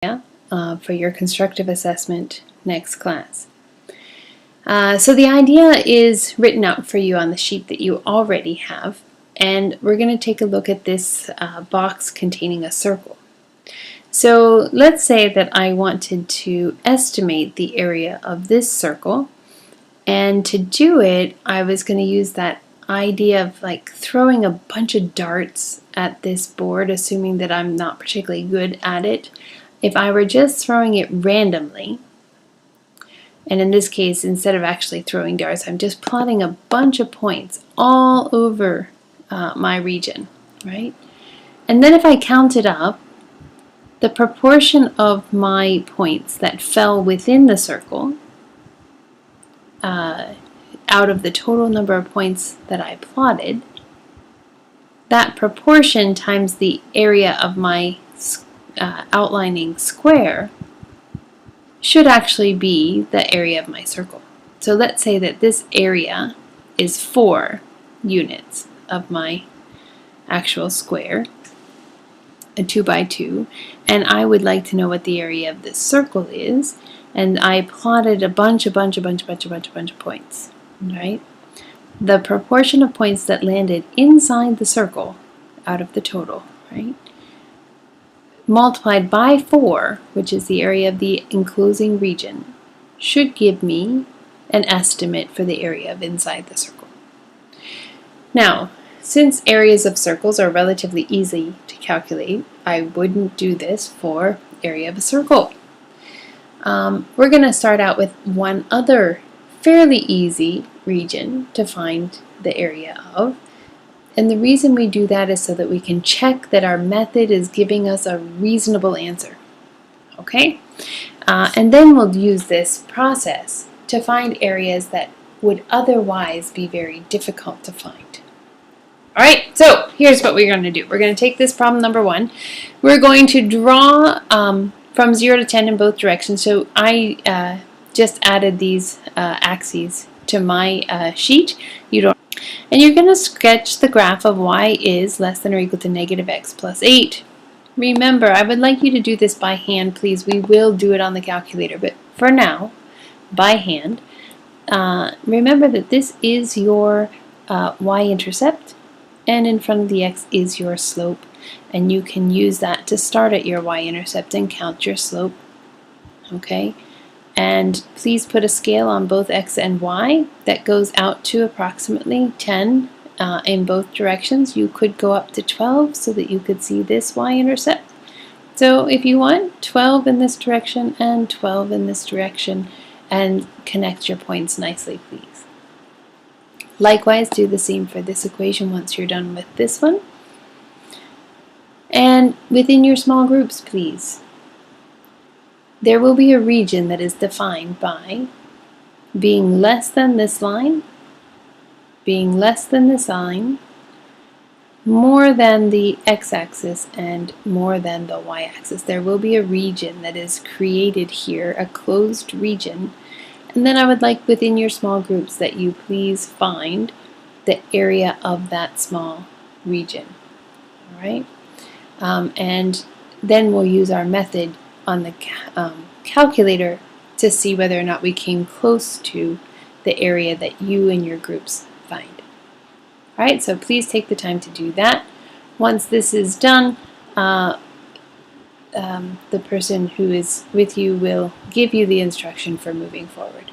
for your constructive assessment next class. So the idea is written out for you on the sheet that you already have, and we're going to take a look at this box containing a circle. So let's say that I wanted to estimate the area of this circle, and to do it I was going to use that idea of like throwing a bunch of darts at this board, assuming that I'm not particularly good at it. If I were just throwing it randomly, and in this case instead of actually throwing darts, I'm just plotting a bunch of points all over my region, right? And then if I counted up the proportion of my points that fell within the circle out of the total number of points that I plotted, that proportion times the area of my outlining square should actually be the area of my circle. So let's say that this area is 4 units of my actual square, a 2 by 2, and I would like to know what the area of this circle is, and I plotted a bunch of points, right? The proportion of points that landed inside the circle out of the total, right, multiplied by 4, which is the area of the enclosing region, should give me an estimate for the area of inside the circle. Now, since areas of circles are relatively easy to calculate, I wouldn't do this for area of a circle. We're going to start out with one other fairly easy region to find the area of. And the reason we do that is so that we can check that our method is giving us a reasonable answer. Okay? And then we'll use this process to find areas that would otherwise be very difficult to find. Alright, so here's what we're going to do. We're going to take this problem number 1. We're going to draw from 0 to 10 in both directions. So I just added these axes to my sheet. And you're going to sketch the graph of y is less than or equal to negative x plus 8. Remember, I would like you to do this by hand, please. We will do it on the calculator, but for now, by hand. Remember that this is your y-intercept, and in front of the x is your slope, and you can use that to start at your y-intercept and count your slope. Okay? And please put a scale on both x and y that goes out to approximately 10 in both directions. You could go up to 12 so that you could see this y-intercept. So if you want, 12 in this direction and 12 in this direction, and connect your points nicely, please. Likewise, do the same for this equation once you're done with this one. And within your small groups, please, there will be a region that is defined by being less than this line, being less than this line, more than the x-axis, and more than the y-axis. There will be a region that is created here, a closed region. And then I would like within your small groups that you please find the area of that small region. All right? And then we'll use our method on the calculator to see whether or not we came close to the area that you and your groups find. Alright, so please take the time to do that. Once this is done, the person who is with you will give you the instruction for moving forward.